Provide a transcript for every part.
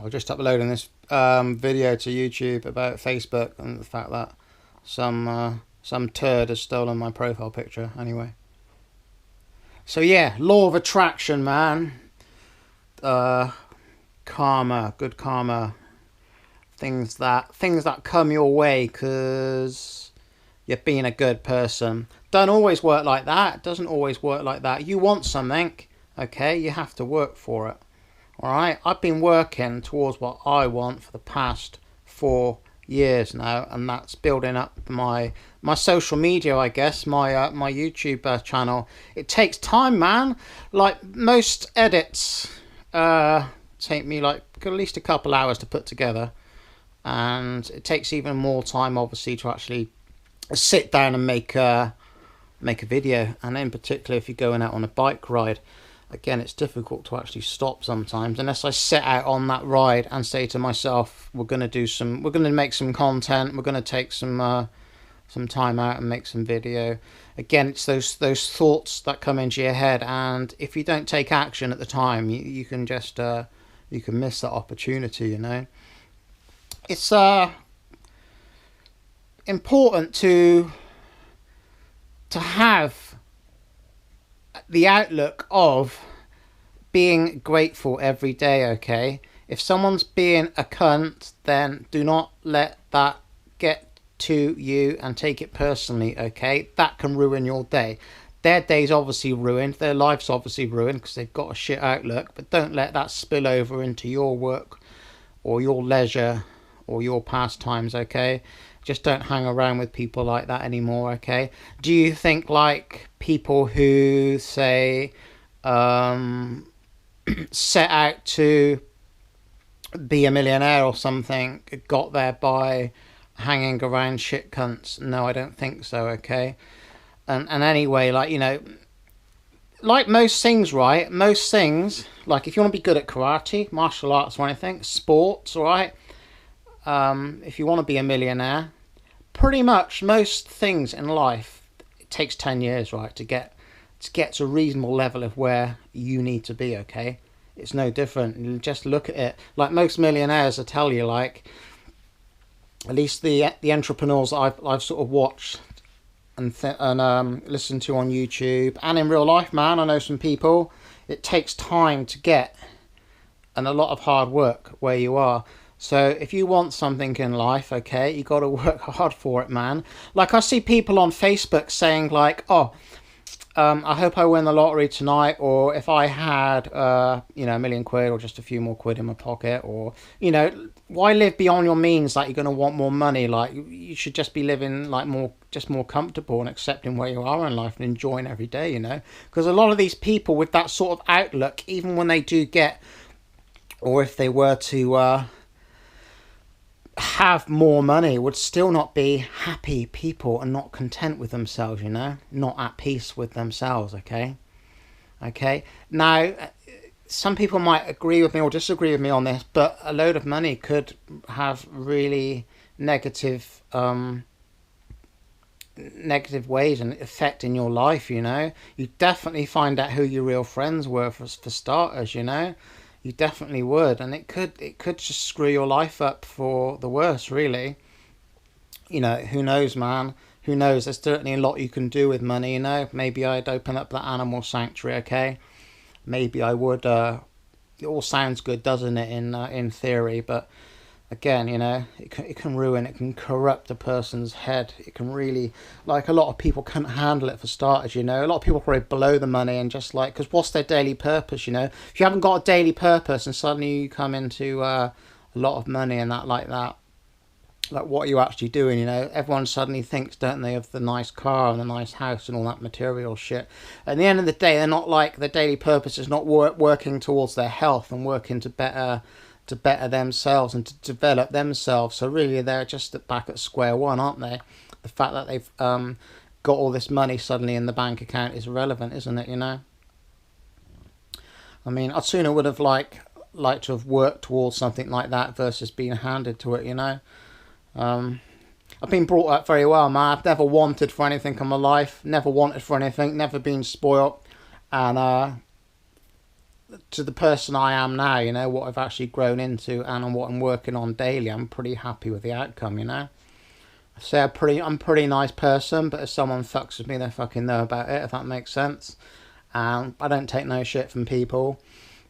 was just uploading this video to YouTube about Facebook and the fact that some turd has stolen my profile picture. Anyway, so yeah, law of attraction, man. Karma, good karma. Things that come your way because you're being a good person. Don't always work like that. It doesn't always work like that. You want something, okay? You have to work for it. Alright, I've been working towards what I want for the past 4 years now, and that's building up my social media, I guess, my YouTube channel. It takes time, man. Like most edits take me like at least a couple hours to put together, and it takes even more time obviously to actually sit down and make a video. And in particular if you're going out on a bike ride, again, it's difficult to actually stop sometimes unless I set out on that ride and say to myself, we're going to make some content, we're going to take some time out and make some video. Again, it's those thoughts that come into your head, and if you don't take action at the time, you can just you can miss that opportunity, you know. It's important to have the outlook of being grateful every day, okay? If someone's being a cunt, then do not let that get to you and take it personally, okay? That can ruin your day. Their day's obviously ruined, their life's obviously ruined because they've got a shit outlook, but don't let that spill over into your work or your leisure or your pastimes, okay? Just don't hang around with people like that anymore, okay? Do you think like people who say set out to be a millionaire or something got there by hanging around shit cunts? No, I don't think so, okay? And anyway, like, you know, like most things, right? Most things, like if you want to be good at karate, martial arts or anything, sports, all right? If you want to be a millionaire, pretty much most things in life, it takes 10 years, right, to get to a reasonable level of where you need to be, okay? It's no different. You just look at it. Like most millionaires, I tell you, like, at least the entrepreneurs I've sort of watched and listened to on YouTube and in real life, man, I know some people, it takes time to get and a lot of hard work where you are. So if you want something in life, okay, you got to work hard for it, man. Like I see people on Facebook saying like, oh, I hope I win the lottery tonight, or if I had, you know, £1,000,000 or just a few more quid in my pocket, or, you know, why live beyond your means? Like, you're going to want more money. Like, you should just be living like more comfortable and accepting where you are in life and enjoying every day, you know, because a lot of these people with that sort of outlook, even when they do get, or if they were to, have more money, would still not be happy people and not content with themselves, you know, not at peace with themselves, okay? Now, some people might agree with me or disagree with me on this, but a load of money could have really negative ways and effect in your life, you know. You definitely find out who your real friends were for starters, you know. You definitely would, and it could just screw your life up for the worse, really. You know, who knows, man? Who knows? There's certainly a lot you can do with money, you know. Maybe I'd open up that animal sanctuary, okay? Maybe I would. It all sounds good, doesn't it, in theory, but again, you know, it can ruin, it can corrupt a person's head. It can really, like, a lot of people can't handle it for starters, you know. A lot of people probably blow the money and just like, because what's their daily purpose, you know? If you haven't got a daily purpose and suddenly you come into a lot of money and that, like, what are you actually doing, you know? Everyone suddenly thinks, don't they, of the nice car and the nice house and all that material shit. At the end of the day, they're not like, their daily purpose is not working towards their health and working to better themselves and to develop themselves. So really they're just back at square one, aren't they? The fact that they've got all this money suddenly in the bank account is irrelevant, isn't it, you know? I mean, I'd sooner would have liked to have worked towards something like that versus being handed to it, you know? I've been brought up very well, man. I've never wanted for anything in my life, never wanted for anything, never been spoilt, and to the person I am now, you know, what I've actually grown into and on what I'm working on daily, I'm pretty happy with the outcome, you know. I say I'm a pretty nice person, but if someone fucks with me, they fucking know about it, if that makes sense. I don't take no shit from people.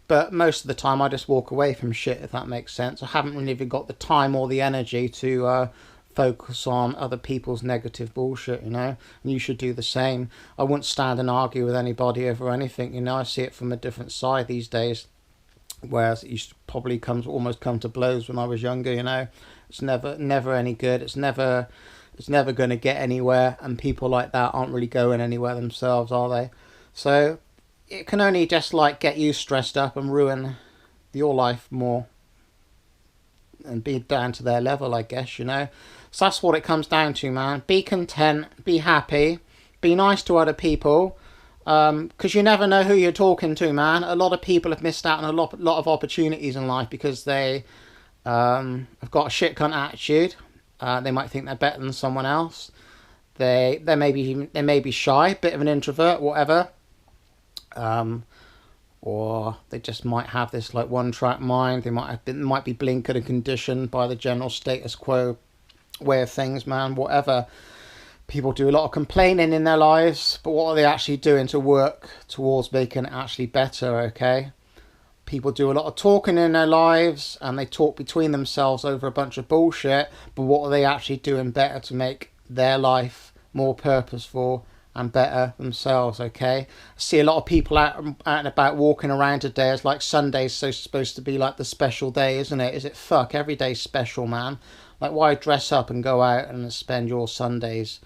But most of the time I just walk away from shit, if that makes sense. I haven't really even got the time or the energy to focus on other people's negative bullshit, you know. And you should do the same. I wouldn't stand and argue with anybody over anything, you know. I see it from a different side these days. Whereas it used to probably almost come to blows when I was younger, you know. It's never any good. It's never going to get anywhere. And people like that aren't really going anywhere themselves, are they? So it can only just like get you stressed up and ruin your life more and be down to their level, I guess, you know. So that's what it comes down to, man. Be content, be happy, be nice to other people, because you never know who you're talking to, man. A lot of people have missed out on a lot of opportunities in life because they have got a shit cunt attitude. They might think they're better than someone else. They may be shy, bit of an introvert, whatever. Or they just might have this like one-track mind. They might be blinkered and conditioned by the general status quo way of things, man. Whatever. People do a lot of complaining in their lives, but what are they actually doing to work towards making it actually better? Okay. People do a lot of talking in their lives, and they talk between themselves over a bunch of bullshit. But what are they actually doing better to make their life more purposeful and better themselves, okay? I see a lot of people out and about walking around today as like Sunday's supposed to be like the special day, isn't it? Is it? Fuck, every day's special, man. Like, why dress up and go out and spend your Sundays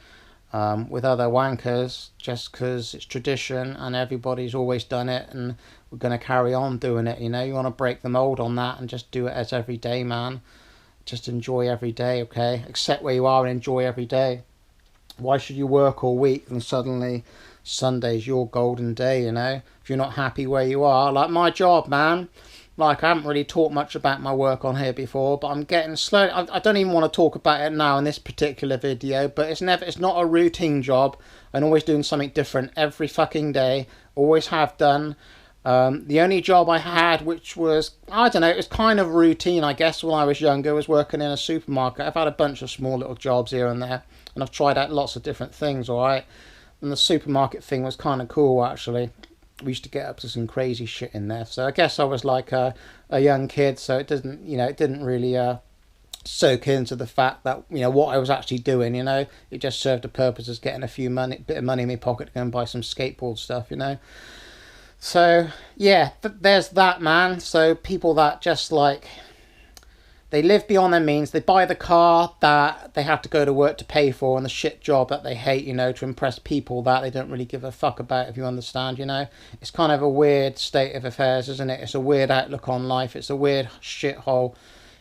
with other wankers just because it's tradition and everybody's always done it and we're going to carry on doing it, you know? You want to break the mold on that and just do it as every day, man. Just enjoy every day, okay? Accept where you are and enjoy every day. Why should you work all week and suddenly Sunday's your golden day, you know? If you're not happy where you are. Like my job, man. Like, I haven't really talked much about my work on here before, but I'm getting slow. I don't even want to talk about it now in this particular video, but it's not a routine job. I'm always doing something different every fucking day. Always have done. The only job I had, which was, I don't know, it was kind of routine, I guess, when I was younger, was working in a supermarket. I've had a bunch of small little jobs here and there, and I've tried out lots of different things, alright? And the supermarket thing was kind of cool, actually. We used to get up to some crazy shit in there. So I guess I was like a young kid, so it didn't really soak into the fact that, you know, what I was actually doing, you know. It just served a purpose as getting bit of money in my pocket to go and buy some skateboard stuff, you know. So, yeah, there's that, man. So people that just, like, they live beyond their means. They buy the car that they have to go to work to pay for and the shit job that they hate, you know, to impress people that they don't really give a fuck about, if you understand, you know. It's kind of a weird state of affairs, isn't it? It's a weird outlook on life. It's a weird shithole.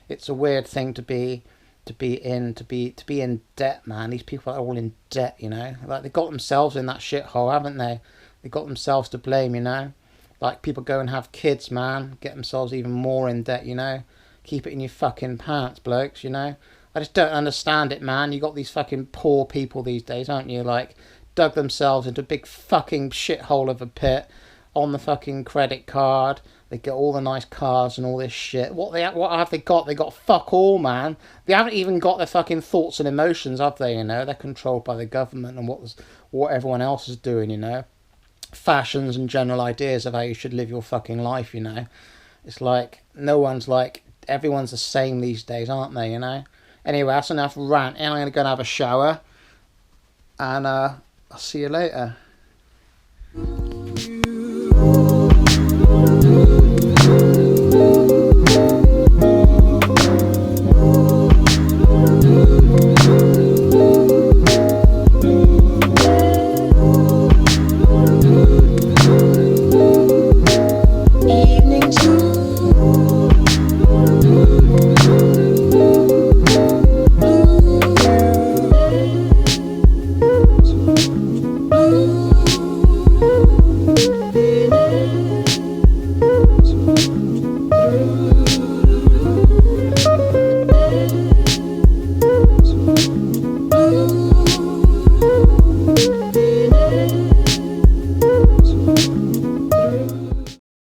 It's a weird thing to be in debt, man. These people are all in debt, you know. Like, they got themselves in that shithole, haven't they? They got themselves to blame, you know. Like, people go and have kids, man. Get themselves even more in debt, you know. Keep it in your fucking pants, blokes, you know. I just don't understand it, man. You got these fucking poor people these days, aren't you? Like, dug themselves into a big fucking shithole of a pit on the fucking credit card. They get all the nice cars and all this shit. What have they got? They got fuck all, man. They haven't even got their fucking thoughts and emotions, have they, you know? They're controlled by the government and what everyone else is doing, you know. Fashions and general ideas of how you should live your fucking life, you know. It's like, everyone's the same these days, aren't they, you know. Anyway, that's enough ranting. I'm going to go and have a shower, and I'll see you later.